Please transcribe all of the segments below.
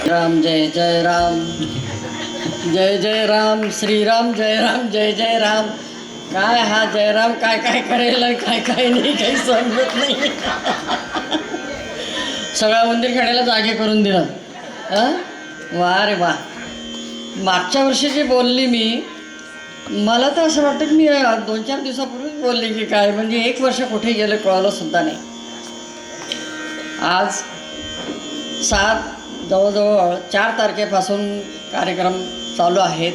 राम जय जय राम, जय जय राम, श्रीराम जय राम, जय जय राम. काय हा जयराम काय काय करेल, काय काय नाही, काही समजत नाही. सगळा मंदिर खेळायला जागे करून दिलं. वा रे वा. मागच्या वर्षी जे बोलली मी, मला तर असं वाटतं की मी 2-4 दिवसापूर्वीच बोलली की काय, म्हणजे 1 वर्ष कुठे गेलं कळलं सुद्धा नाही. आज 7 जवळजवळ 4 तारखेपासून कार्यक्रम चालू आहेत.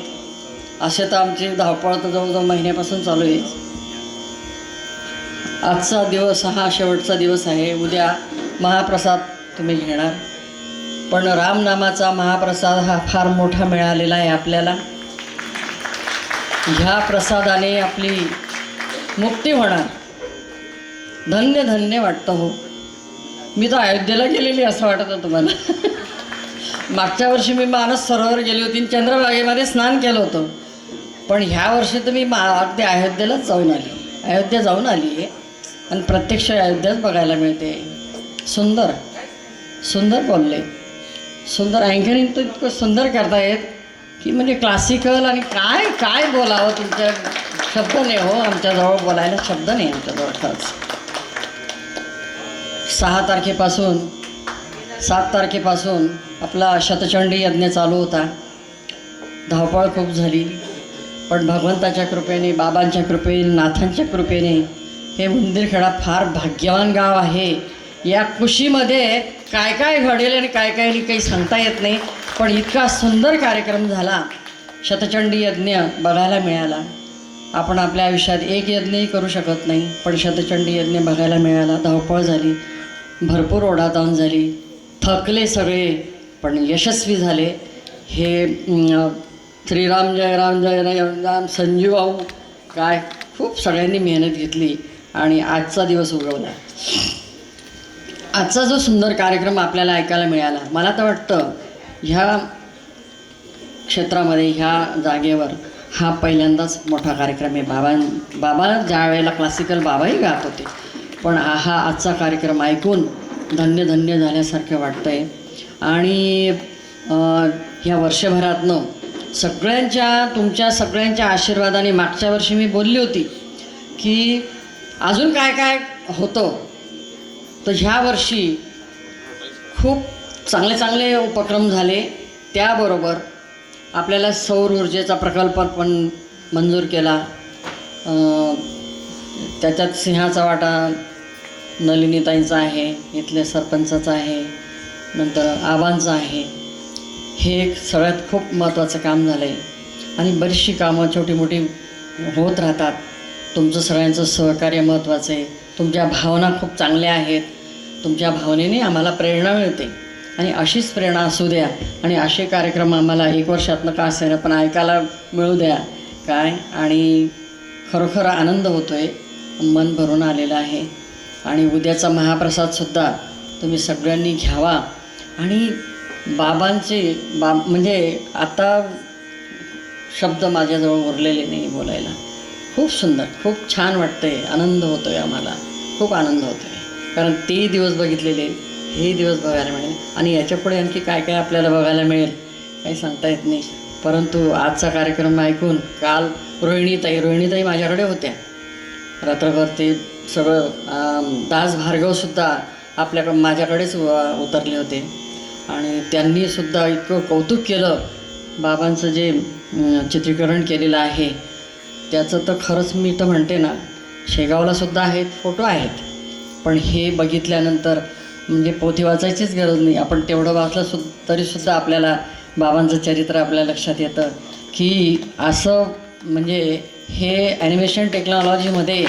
असे तर आमची धावपळ तर जवळजवळ महिन्यापासून चालू आहे. आजचा दिवस हा शेवटचा दिवस आहे. उद्या महाप्रसाद तुम्ही घेणार, पण रामनामाचा महाप्रसाद हा फार मोठा मिळालेला आहे आपल्याला. ह्या प्रसादाने आपली मुक्ती होणार. धन्य धन्य वाटतं हो. मी तर अयोध्येला गेलेली असं वाटतं तुम्हाला. मागच्या वर्षी मी मानस सरोवर गेली होती, चंद्रभागेमध्ये स्नान केलं होतं. पण ह्या वर्षी तर मी अगदी अयोध्येलाच जाऊन आली. अयोध्या जाऊन आली आहे आणि प्रत्यक्ष अयोध्याच बघायला मिळते. सुंदर सुंदर बोलले, सुंदर अँकरिंग तर इतकं सुंदर करतायत की म्हणजे क्लासिकल. आणि काय काय बोलावं, तुमच्या शब्द नाही हो, आमच्याजवळ बोलायला शब्द नाही आमच्याजवळ खरंच. 6 तारखेपासून 7 तारखेपासून आपला शतचंडी यज्ञ चालू होता. धावपळ खूप झाली, पण भगवंताच्या कृपेने, बाबांच्या कृपेने, नाथांच्या कृपेने हे मंदिरखेडा फार भाग्यवान गाव आहे. या खुशीमध्ये काय काय घडेल आणि काय काय काही सांगता येत नाही. पण इतका सुंदर कार्यक्रम झाला, शतचंडी यज्ञ बघायला मिळाला. आपण आपल्या आयुष्यात एक यज्ञही करू शकत नाही, पण शतचंडी यज्ञ बघायला मिळाला. धावपळ झाली, भरपूर ओढाताण झाली, थकले सगळे, पण यशस्वी झाले. हे श्रीराम जय राम, जय राम राम, संजीव भाऊ, काय खूप सगळ्यांनी मेहनत घेतली आणि आजचा दिवस उगवला. आजचा जो सुंदर कार्यक्रम आपल्याला ऐकायला मिळाला, मला तर वाटतं ह्या क्षेत्रामध्ये, ह्या जागेवर हा पहिल्यांदाच मोठा कार्यक्रम आहे. बाबा ज्या वेळेला क्लासिकल बाबाही गात होते, पण हा आजचा कार्यक्रम ऐकून धन्य धन्य झाल्यासारखं वाटतं आहे. आणि ह्या वर्षभरातनं तुमच्या सगळ्यांच्या आशीर्वादाने, मागच्या वर्षी मी बोलली होती की अजून काय काय होतं, तर ह्या वर्षी खूप चांगले चांगले उपक्रम झाले. त्याबरोबर आपल्याला सौर ऊर्जेचा प्रकल्प पण मंजूर केला. त्याच्यात सिंहाचा वाटा नलिनीताईंचा आहे, इथल्या सरपंचाचा आहे, नंतर आबांचा आहे. हे एक सगळ्यात खूप महत्त्वाचं काम झालं आहे. आणि बरीचशी कामं छोटी मोठी होत राहतात. तुमचं सगळ्यांचं सहकार्य महत्त्वाचं आहे. तुमच्या भावना खूप चांगल्या आहेत. तुमच्या भावनेने आम्हाला प्रेरणा मिळते आणि अशीच प्रेरणा असू द्या. आणि असे कार्यक्रम आम्हाला 1 वर्षातनं का असेना पण ऐकायला मिळू द्या काय. आणि खरोखर आनंद होतो आहे, मन भरून आलेलं आहे. आणि उद्याचा महाप्रसादसुद्धा तुम्ही सगळ्यांनी घ्यावा. आणि बाबांचे म्हणजे आता शब्द माझ्याजवळ उरलेले नाही बोलायला. खूप सुंदर, खूप छान वाटतं आहे, आनंद होतो आहे आम्हाला, खूप आनंद होतो आहे. कारण ते दिवस बघितलेले, हे दिवस बघायला मिळेल आणि याच्यापुढे आणखी काय काय आपल्याला बघायला मिळेल काही सांगता येत नाही. परंतु आजचा कार्यक्रम ऐकून काल रोहिणीताई माझ्याकडे होत्या रात्रभर. ते सगळं दास भार्गवसुद्धा माझ्याकडेच उतरले होते आणि त्यांनीसुद्धा इतकं कौतुक केलं. बाबांचं जे चित्रीकरण केलेलं आहे त्याचं तर खरंच मी तर म्हणते ना, शेगावलासुद्धा आहेत, फोटो आहेत. पण हे बघितल्यानंतर म्हणजे पोथी वाचायचीच गरज नाही. आपण तेवढं वाचलं तरीसुद्धा आपल्याला बाबांचं चरित्र आपल्या लक्षात येतं की असं म्हणजे हे ॲनिमेशन टेक्नॉलॉजीमध्ये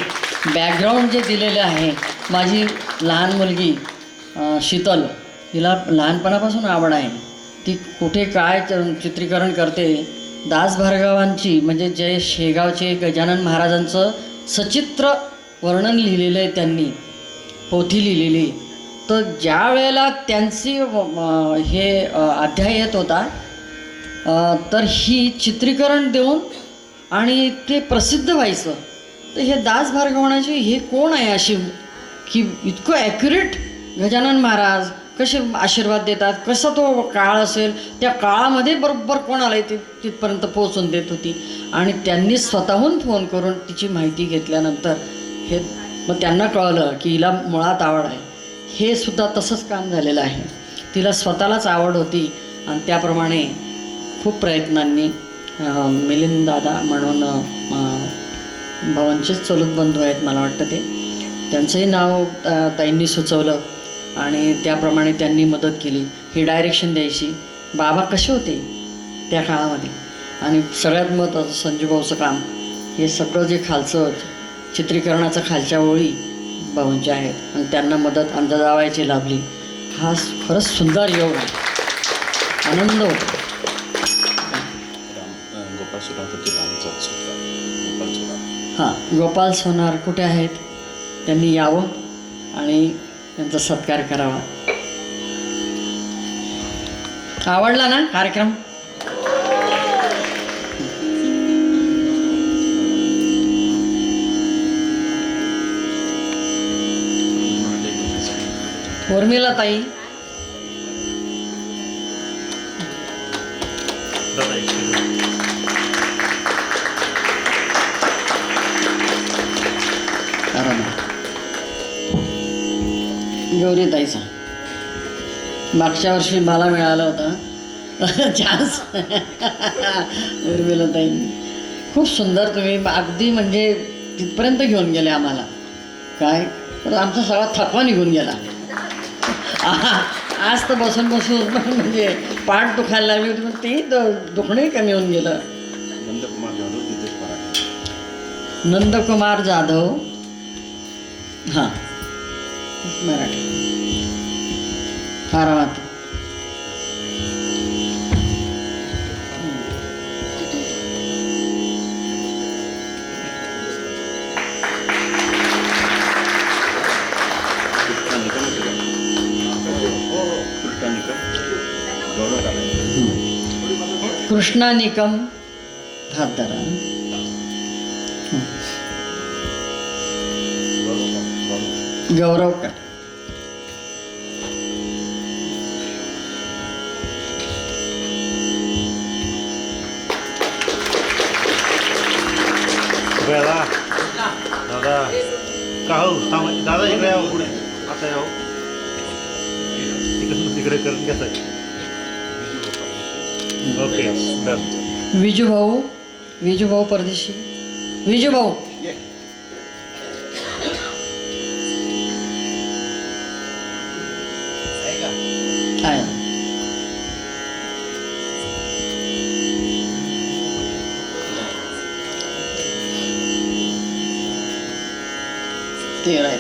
बॅकग्राऊंड जे दिलेलं आहे. माझी लहान मुलगी शीतल, हिला लहानपणापासून आवड आहे. ती कुठे काय चित्रीकरण करते. दास भार्गवांची म्हणजे जे शेगावचे गजानन महाराजांचं सचित्र वर्णन लिहिलेलं आहे त्यांनी, पोथी लिहिलेली. तर ज्या वेळेला त्यांची हे अध्याय येत होता तर ही चित्रीकरण देऊन आणि ते प्रसिद्ध व्हायचं. तर हे दास भार्गवांची हे कोण आहे अशी की इतकं ॲक्युरेट गजानन महाराज कसे आशीर्वाद देतात, कसा तो काळ असेल, त्या काळामध्ये बरोबर कोण आलं आहे ते तिथपर्यंत पोहोचून देत होती. आणि त्यांनी स्वतःहून फोन करून तिची माहिती घेतल्यानंतर हे मग त्यांना कळलं की हिला मुळात आवड आहे. हे सुद्धा तसंच काम झालेलं आहे. तिला स्वतःलाच आवड होती आणि त्याप्रमाणे खूप प्रयत्नांनी मिलिंद दादा म्हणून भवनचेच चलूत बंधू आहेत मला वाटतं ते, त्यांचंही नाव ताईंनी सुचवलं आणि त्याप्रमाणे त्यांनी मदत केली. ही डायरेक्शन द्यायची. बाबा कसे होते त्या काळामध्ये. आणि सगळ्यात महत्त्वाचं संजूभाऊचं काम, हे सगळं जे खालचं चित्रीकरणाचं खालच्या ओळी भाऊंच्या आहेत आणि त्यांना मदत आमच्या जावायची लाभली. हा खरंच सुंदर योग आहे, आनंद होतो. हां, गोपाल सोनार कुठे आहेत, त्यांनी यावं आणि त्यांचा सत्कार करावा. आवडला ना कार्यक्रम. उर्मिला ताई, गौरी ताईचा मागच्या वर्षी मला मिळालं होतं चान्स. उर्मिला ताई खूप सुंदर, तुम्ही अगदी म्हणजे तिथपर्यंत घेऊन गेले आम्हाला. काय तर आमचा सगळा थकवा निघून गेला. आज तर बसून बसून म्हणजे पाठ दुखायला लागली होती, पण ते दुखणंही कमी होऊन गेलं. नंदकुमार जाधव, हां मराठी फारावात. कृष्णा निकम भातरा, गौरव का, दादा का हो दादा इकडे यावं, पुढे आता यावं, तिकडे करून घ्यायचं. Okay done. विजूभाऊ परदेशी, विजूभाऊ आहे. ते आहेत.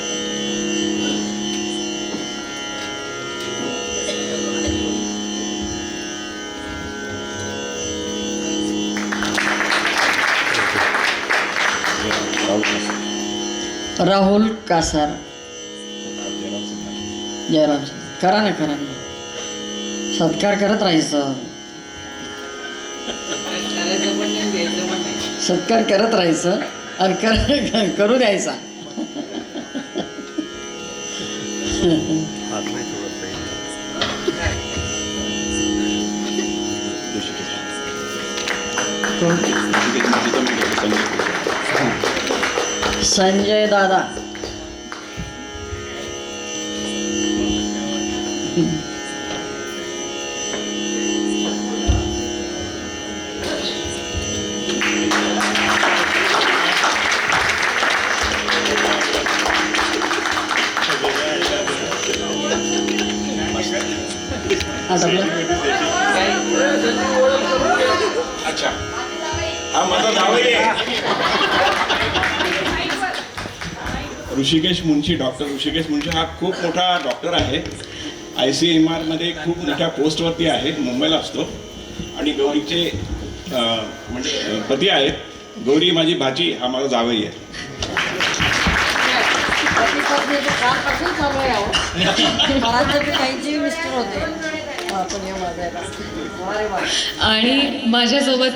राहुल कासार, जयराम, करा ना सत्कार करत राहायचं, सत्कार करत राहायचं आणि करू द्यायचा. संजय दादा, अच्छा हा माझा जावई आहे. ऋषिकेश मुंशी, डॉक्टर ऋषिकेश मुंशी हा खूप मोठा डॉक्टर आहे. ICMRमध्ये खूप मोठ्या पोस्टवरती आहे, मुंबईला असतो. आणि गौरीचे म्हणजे पती आहेत. गौरी माझी भाची, हा माझा जावई आहे. आणि माझ्यासोबत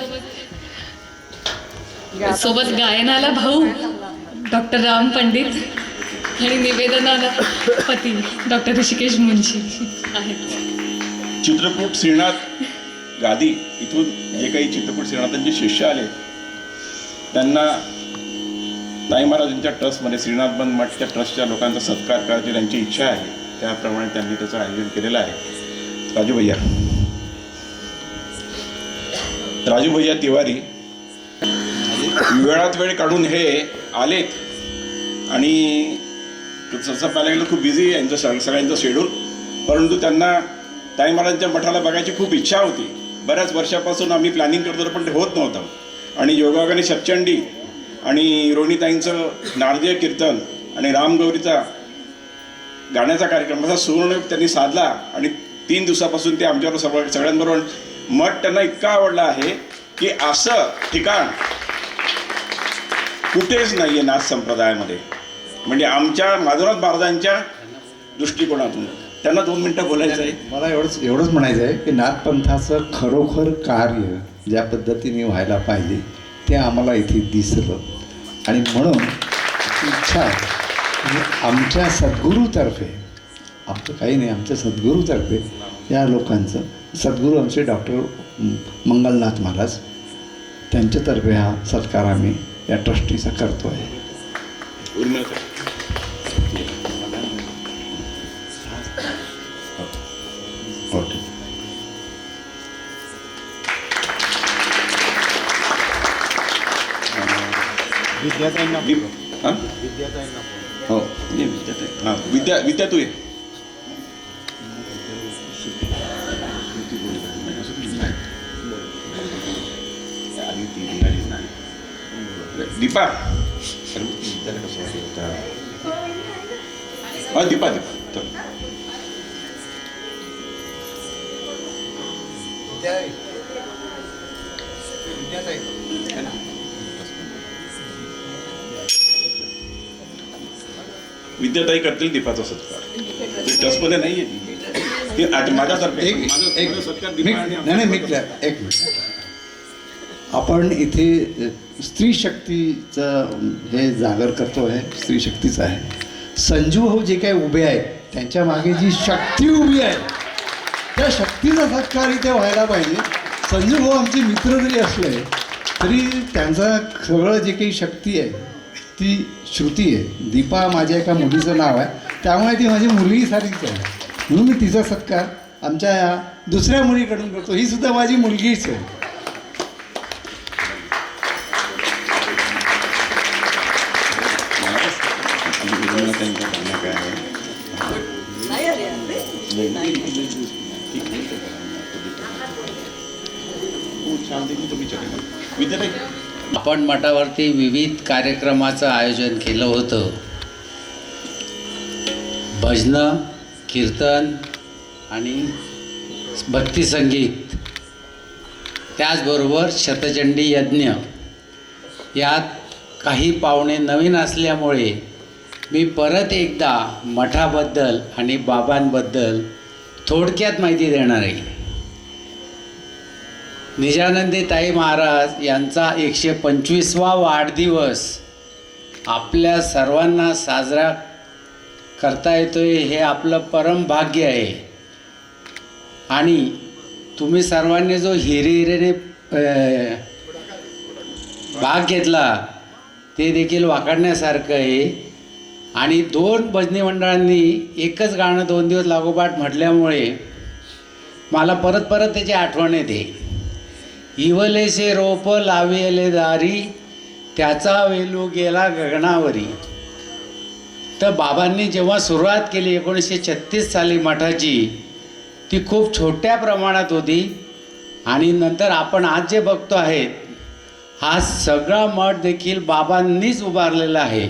गायनाला भाऊ डॉक्टर राम पंडित आणि निवेदनाला पती डॉक्टर ऋषिकेश मुंशी आहेत. चित्रकूट श्रीनाथ गादी इथून जे काही चित्रकूट श्रीनाथांचे शिष्य आले त्यांना ताई महाराजांच्या ट्रस्टमध्ये, श्रीनाथ बंद मठच्या ट्रस्टच्या लोकांचा सत्कार करायची त्यांची इच्छा आहे. त्याप्रमाणे त्यांनी त्याचं आयोजन केलेलं आहे. राजू भैया तिवारी वेळात वेळ काढून हे आलेत आणि तसं पाहायला गेलं खूप बिझी यांचं सगळ्यांचं शेड्यूल, परंतु त्यांना ताई महाराजांच्या मठाला बघायची खूप इच्छा होती. बऱ्याच वर्षापासून आम्ही प्लॅनिंग करतो पण ते होत नव्हतं. आणि योगायोगाने सचचंडी आणि रोहिणीताईंचं नारदीय कीर्तन आणि रामगौरीचा गाण्याचा कार्यक्रम असा सुवर्ण त्यांनी साधला. आणि 3 दिवसापासून ते आमच्याबरोबर सगळ्यांबरोबर मठ त्यांना इतका आवडला आहे की असं ठिकाण कुठेच नाही आहे नाथ संप्रदायामध्ये. म्हणजे आमच्या माधवनाथ महाराजांच्या दृष्टिकोनातून त्यांना 2 मिनटं बोलायचं आहे. मला एवढंच म्हणायचं आहे की नाथपंथाचं खरोखर कार्य ज्या पद्धतीने व्हायला पाहिजे ते आम्हाला इथे दिसलं. आणि म्हणून इच्छा आहे की आमच्या सद्गुरूतर्फे, आमचं काही नाही, आमच्या सद्गुरूतर्फे या लोकांचं, सद्गुरू आमचे डॉक्टर मंगलनाथ महाराज, त्यांच्यातर्फे हा सत्कार आम्ही या ट्रस्टीचा करतो आहे. विद्याताईंना हो, हां विद्या तू ये. दीपा, हा दीपा चल. विद्याताई करतील दीपाचा सत्कार. ट्रस्टमध्ये नाही आहे ती, माझ्यातर्फे एक मिनिट. आपण इथे स्त्री शक्तीचं हे जागर करतो आहे, स्त्री शक्तीचं आहे. संजू भाऊ जे काही उभे आहेत त्यांच्या मागे जी शक्ती उभी आहे त्या शक्तीचा सत्कार इथे व्हायला पाहिजे. संजू भाऊ आमचे मित्र जरी असले तरी त्यांचा सगळं जे काही शक्ती आहे ती श्रुती आहे. दीपा माझ्या एका मुलीचं नाव आहे, त्यामुळे ती माझी मुलगीसारखीच आहे. म्हणून मी तिचा सत्कार आमच्या या दुसऱ्या मुलीकडून करतो. ही सुद्धा माझी मुलगीच आहे. आपण मठावरती विविध कार्यक्रमाचं आयोजन केलं होतं. भजनं, कीर्तन आणि भक्ती संगीत, त्याचबरोबर शतचंडी यज्ञ. यात काही पाहुणे नवीन असल्यामुळे मी परत एकदा मठाबद्दल आणि बाबांबद्दल थोडक्यात माहिती देणार आहे. निजानंदी ताई महाराज यांचा 125वा वाढदिवस आपल्या सर्वांना साजरा करता येतोय हे आपलं परम भाग्य आहे. आणि तुम्ही सर्वांनी जो हिरिहिरीने भाग घेतला ते देखील वाखाणण्यासारखं आहे. आणि 2 भजनी मंडळांनी एकच गाणं 2 दिवस लागोपाठ म्हटल्यामुळे मला परत परत त्याची आठवण येते. इवलेसे रोप लाविले दारी, त्याचा वेलू गेला गगनावरी. तर बाबांनी जेव्हा सुरुवात केली 1936 साली मठाची, ती खूप छोट्या प्रमाणात होती. आणि नंतर आपण आज जे बघतो आहेत हा सगळा मठ देखील बाबांनीच उभारलेला आहे.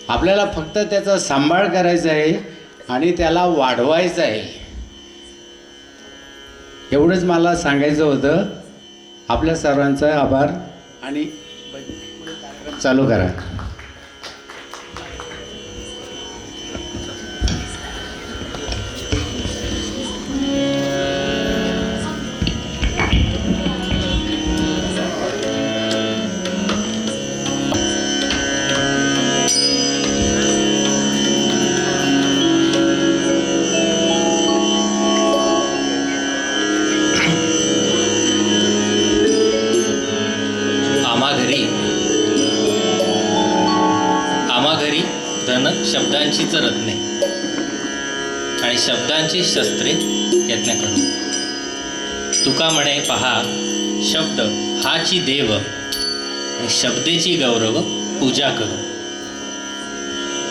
आपल्याला फक्त त्याचा सांभाळ करायचा आहे आणि त्याला वाढवायचं आहे. एवढंच मला सांगायचं होतं. आपल्या सर्वांचा आभार आणि चालू करा. आम्हा घरी धन शब्दांची रत्ने आणि शब्दांची शस्त्रे यत्न करू. तुका म्हणे पहा शब्द हाची देव आणि शब्देची गौरव पूजा करू.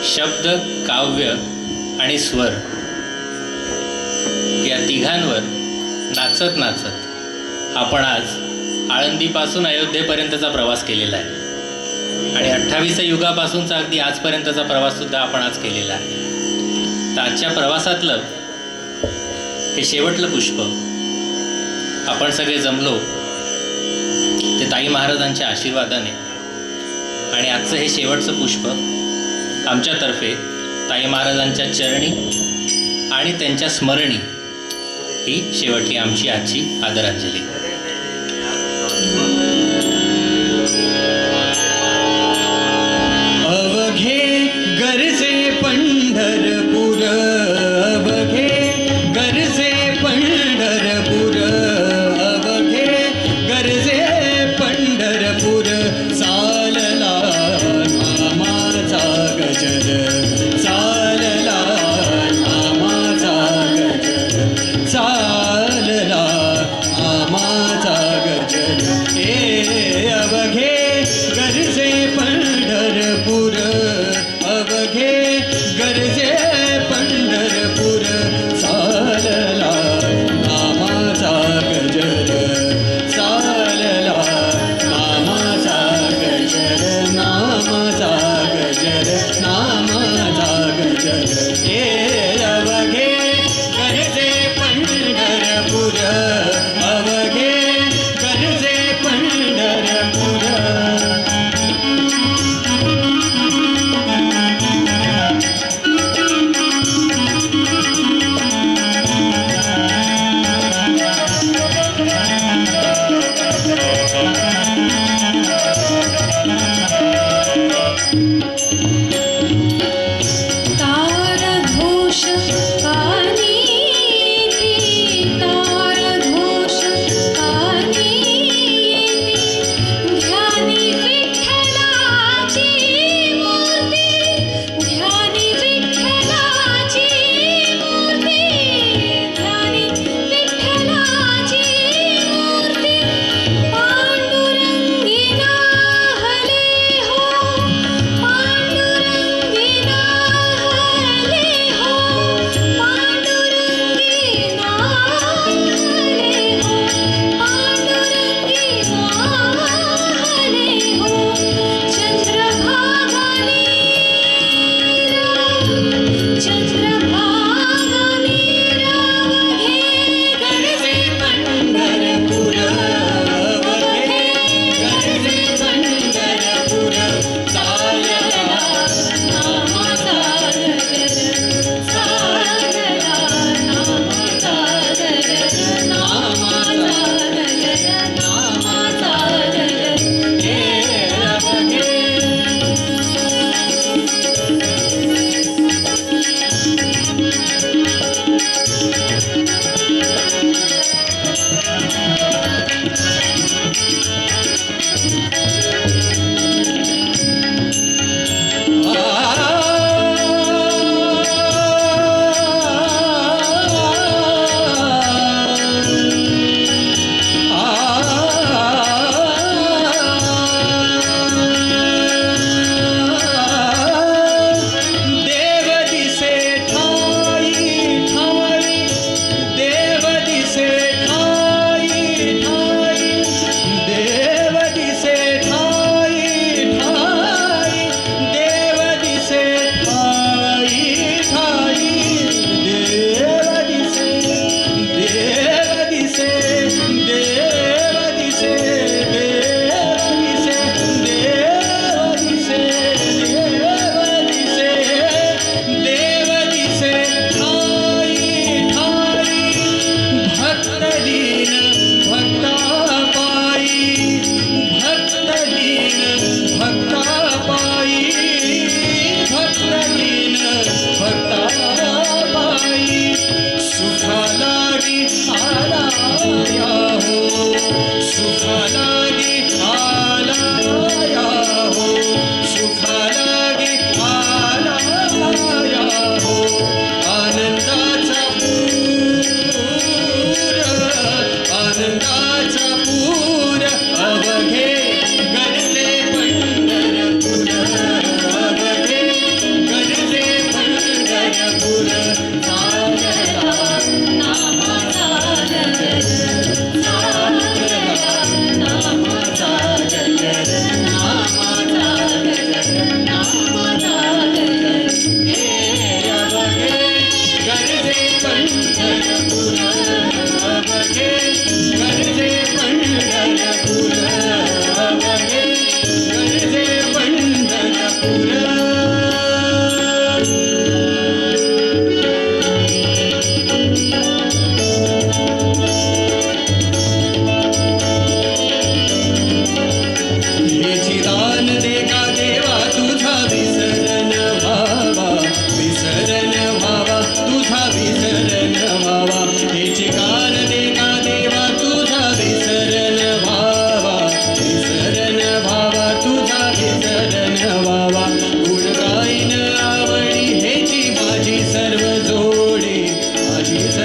शब्द, काव्य आणि स्वर या तिघांवर नाचत नाचत आपण आज आळंदीपासून अयोध्येपर्यंतचा प्रवास केलेला आहे आणि 28 युगापासूनचा अगदी आजपर्यंतचा प्रवाससुद्धा आपण आज केलेला आहे. तर आजच्या प्रवासातलं हे शेवटलं पुष्प आपण सगळे जमलो ते ताई महाराजांच्या आशीर्वादाने आणि आजचं हे शेवटचं पुष्प आमच्यातर्फे ताई महाराजांच्या चरणी आणि त्यांच्या स्मरणी ही शेवटली आमची आजची आदरांजली. अवघे गरजे पंढरपूर, अवघे गरजे पंढरपूर, अवघे गरजे पंढरपूर. चालला नामाचा गजर, चालला नामाचा गजर, चालला नामा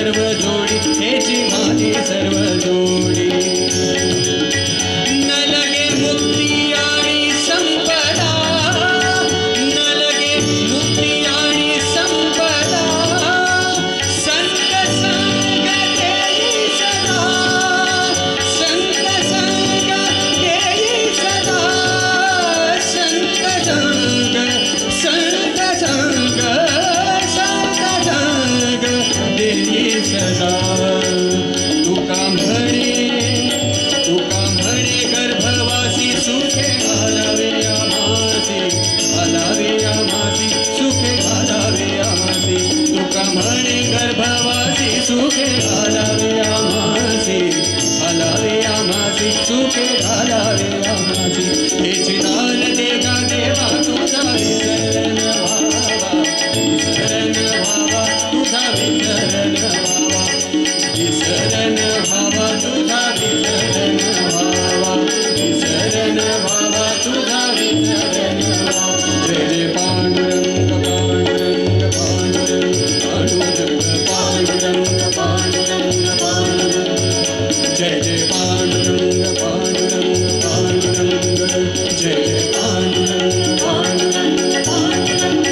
सर्व जोडी हेची माझी सर्व जोडी न लगे मुक्ती आणि संपदा न लगे मुक्ती आणि संपदा संग संग केली सदा संग संग केली सदा संग संग संग संग संग संग देई सदा तुका म्हणे गर्भवासी सुखे घालावे आम्हासी सुखे घालावे आम्हासी तुका म्हणे गर्भवासी सुखे घालावे आम्हासी सुखे घालावे आम्हासी हेची दान देगा देवा तुझा विसरण व्हावा तुझा विसरण व्हावा विसरण व्हावा तुझा विसरण व्हावा विसरण व्हावा तुझा विसरण व्हावा जय जय पांडुरंग पांडुरंग पांडुरंग पांडुरंग पांडुरंग पांडुरंग पांडुरंग जय जय पांडुरंग पांडुरंग पांडुरंग जय जय पांडुरंग पांडुरंग पांडुरंग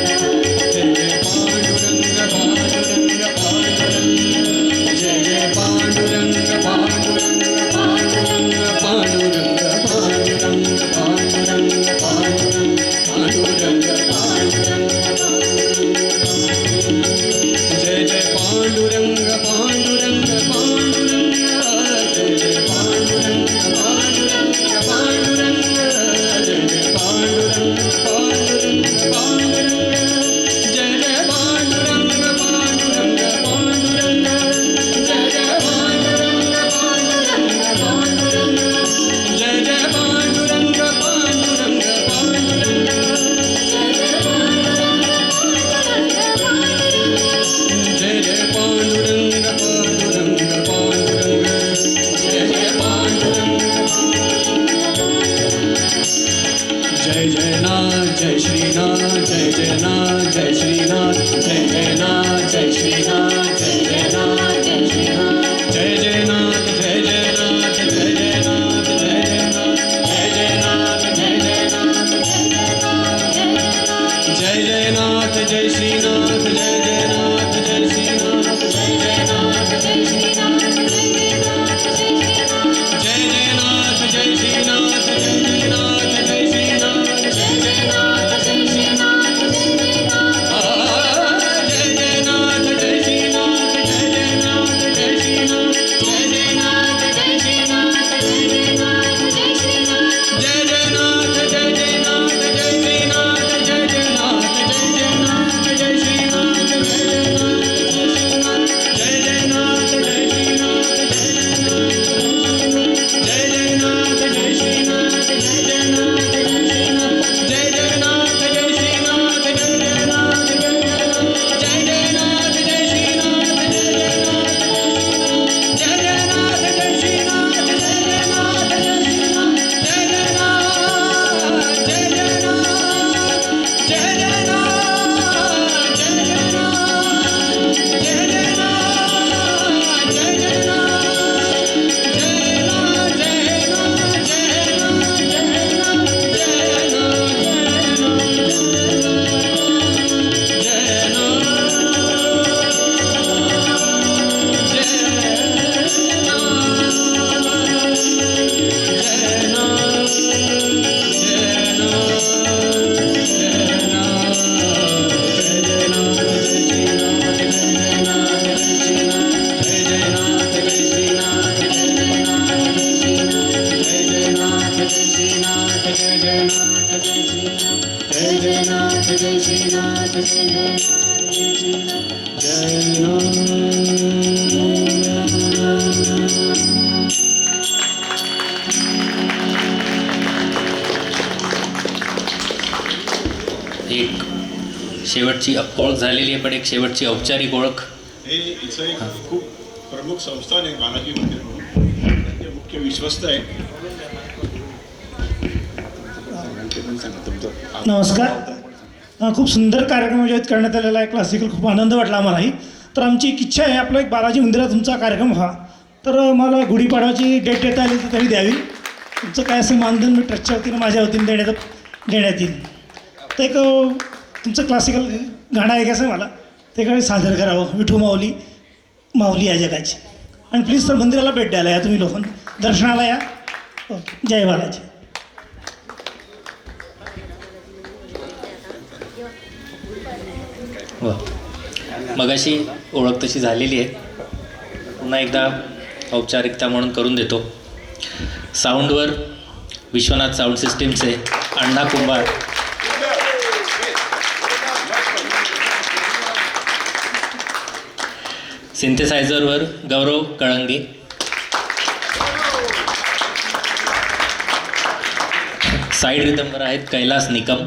जय जय पांडुरंग पांडुरंग पांडुरंग जय जय पांडुरंग पांडुरंग पांडुरंग पांडुरंग पांडुरंग पांडुरंग पांडुरंग पांडुरंग पांडुरंग जय जय पांडुरंग पांडुरंग पांडुरंग जय जय पांडुरंग पांडुरंग पांडुरंग जय जय पांडुरंग पांडुरंग पांडुरंग जय जय पांडुरंग पांडुरंग पांडुरंग जय जय पांडुरंग पांडुरंग पांडुरंग जय जय पांडुरंग पांडुरंग पांडुरंग जय जय पांडुरंग पांडुरंग पांडुरंग जय जय पांडुरंग जय जय नाथ जय श्रीनाथ जय जय नाथ जय श्रीनाथ जय जय नाथ जय श्रीनाथ जय जय नाथ जय श्रीनाथ जय जय नाथ जय जय नाथ जय जय नाथ जय जय नाथ जय जय नाथ जय जय नाथ जय जय नाथ जय श्रीनाथ जय जय नाथ जय श्रीनाथ जय जय नाथ जय श्रीनाथ जय जय नाथ जय श्रीनाथ जय जय नाथ जय नाथ जय श्रीनाथ जय जय नाथ जय श्रीनाथ जय जय नाथ जय जय नाथ जय श्रीनाथ जय जय नाथ जय श्रीनाथ जय जय नाथ जय श्रीनाथ जय जय नाथ जय श्रीनाथ जय जय नाथ जय जय नाथ जय श्रीनाथ जय जय नाथ जय जय नाथ जय श्रीनाथ जय जय नाथ जय जय नाथ जय श्रीनाथ जय जय नाथ जय श्रीनाथ जय जय नाथ जय श्रीनाथ जय जय नाथ जय श्रीनाथ जय जय नाथ जय जय नाथ जय श्रीनाथ जय जय नाथ जय जय नाथ जय श्रीनाथ जय जय नाथ जय श्रीनाथ जय जय नाथ जय जय नाथ जय जय नाथ जय जय नाथ जय जय नाथ जय जय एक शेवटची ओळख झालेली आहे, पण एक शेवटची औपचारिक ओळख. हे इथं एक खूप प्रमुख संस्थान आहे बालाजी मंदिर म्हणून, त्यांचे मुख्य विश्वस्त आहे. नमस्कार. खूप सुंदर कार्यक्रम आयोजित करण्यात आलेला आहे क्लासिकल. खूप आनंद वाटला आम्हालाही. तर आमची एक इच्छा आहे, आपला एक बालाजी मंदिरात तुमचा कार्यक्रम व्हा, तर मला गुढीपाडवाची डेट देता आली तर तरी द्यावी. तुमचं काय असेल मानधन मी ट्रस्टच्या वतीनं माझ्या वतीनं देण्यात येईल. तर एक तुमचं क्लासिकल गाणं ऐकायचं आहे मला, ते काय सादर करावं. विठू माऊली माऊली या जगाची. आणि प्लीज तर मंदिराला भेट द्यायला या तुम्ही लोक, दर्शनाला या. जय बालाजी. वा, मगाशी ओळख तशी झालेली आहे, पुन्हा एकदा औपचारिकता म्हणून करून देतो. साऊंडवर विश्वनाथ साऊंड सिस्टीमचे अण्णा कुंभार, सिंथेसायझरवर गौरव कळंगे, साईड रिदमवर आहेत कैलास निकम,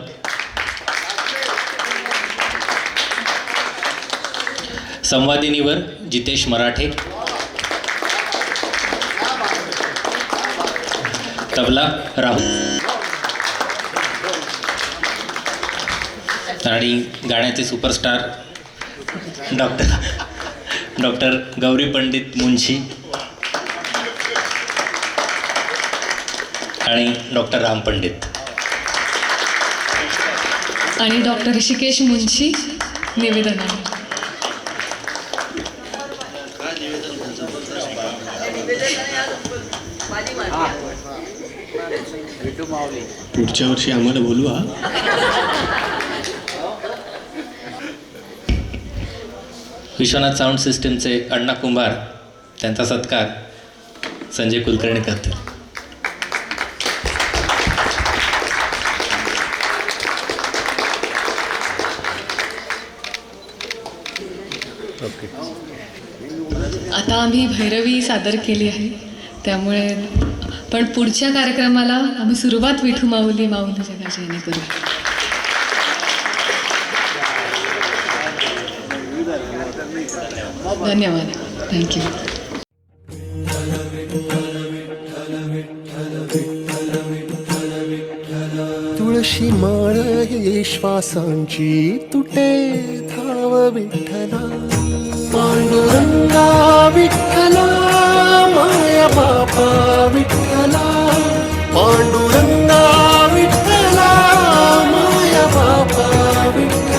संवादिनीवर जितेश मराठे, तबला राहुल, आणि गाण्याचे सुपरस्टार डॉक्टर गौरी पंडित मुंशी आणि डॉक्टर राम पंडित आणि डॉक्टर ऋषिकेश मुंशी निवेदना. पुढच्या वर्षी आम्हाला बोलवा. विश्वनाथ साऊंड सिस्टीमचे अण्णा कुंभार, त्यांचा सत्कार संजय कुलकर्णी करतील. आता आम्ही भैरवी सादर केली आहे, त्यामुळे पण पुढच्या कार्यक्रमाला आम्ही सुरुवात विठू माऊली माऊली जगाची याने करू. धन्यवाद. थँक्यू. तुळशी माळ ये श्वासांची तुटे धाव विठ्ठला. पांडुरंगा विठ्ठला, माया बापा विठ्ठला. पांडुरंगा विठ्ठला, माया बापा विठ्ठला.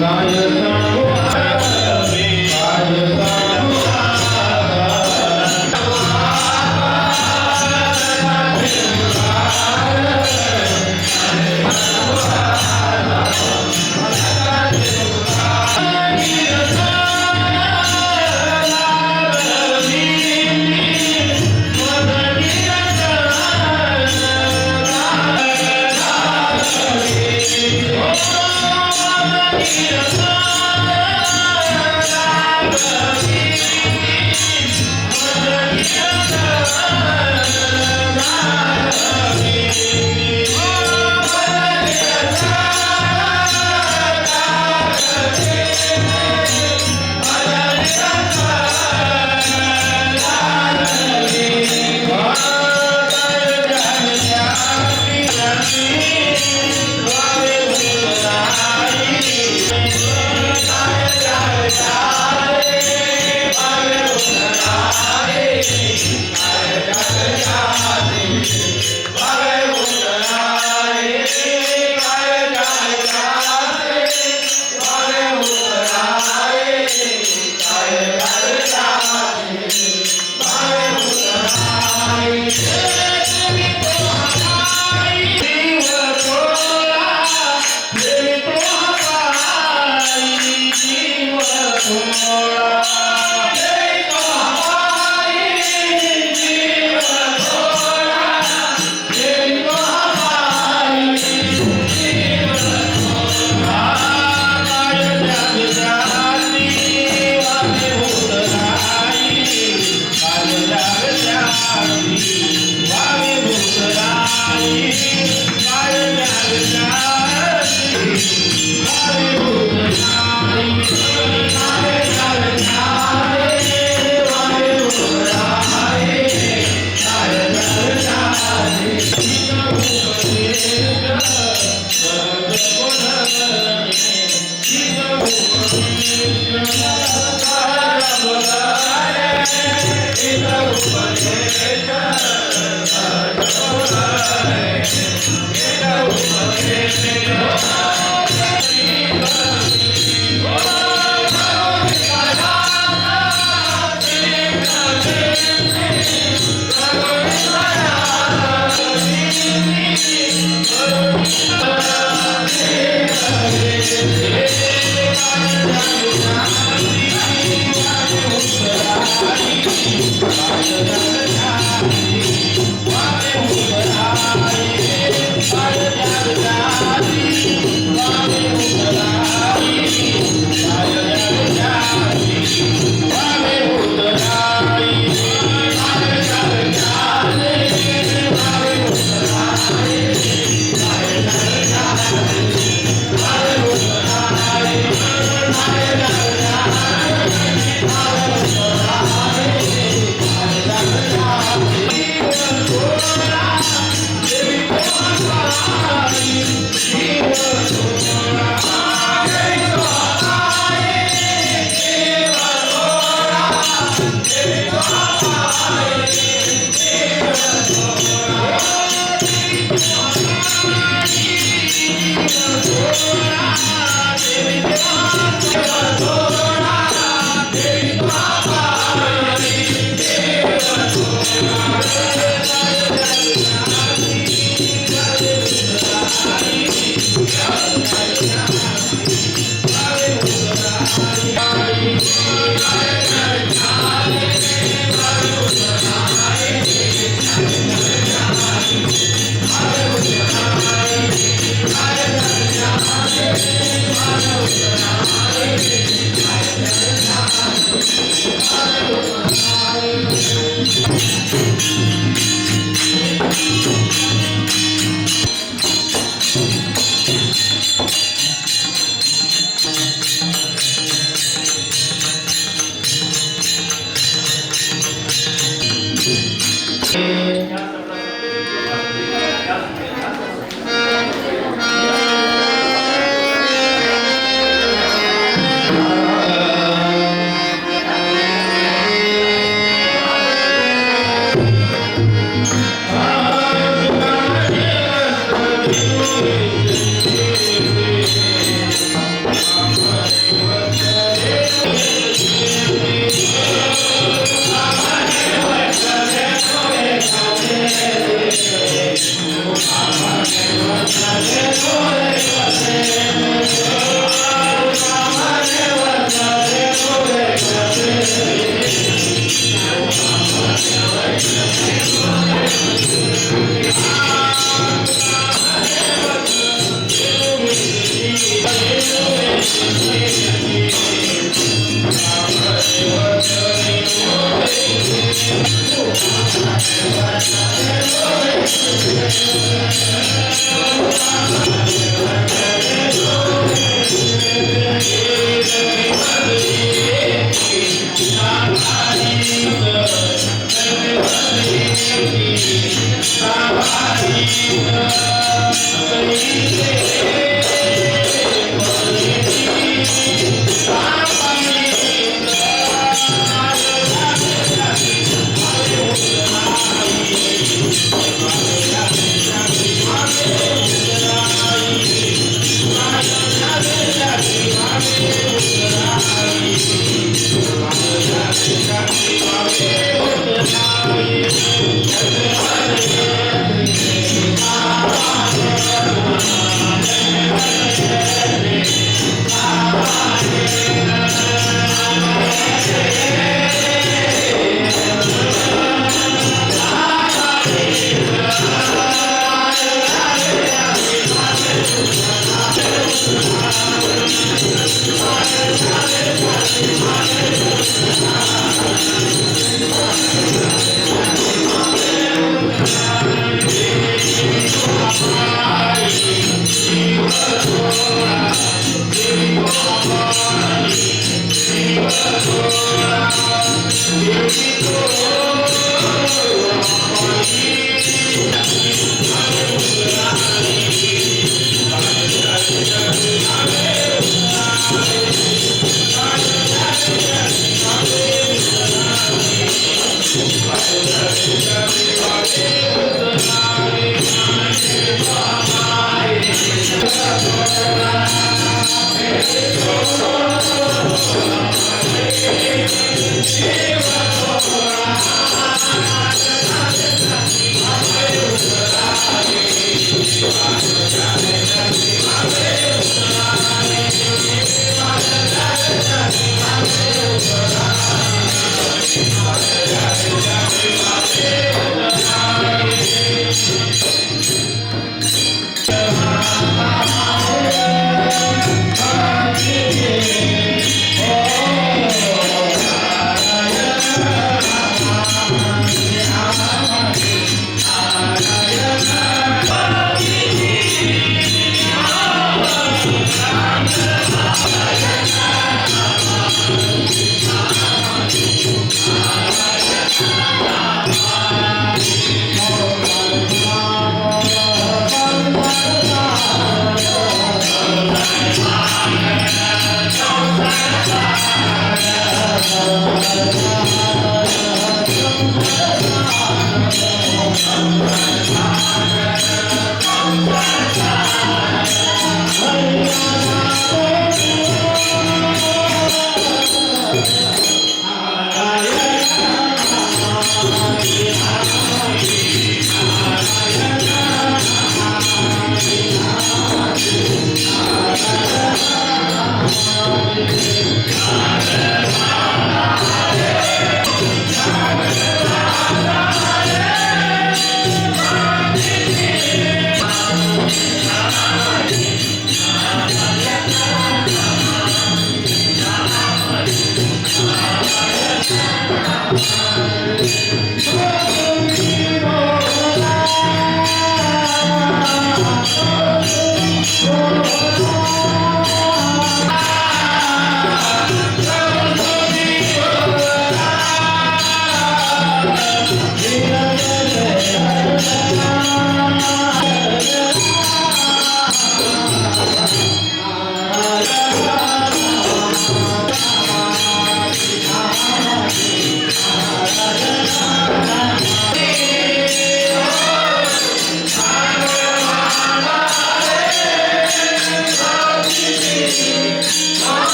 Guy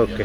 okay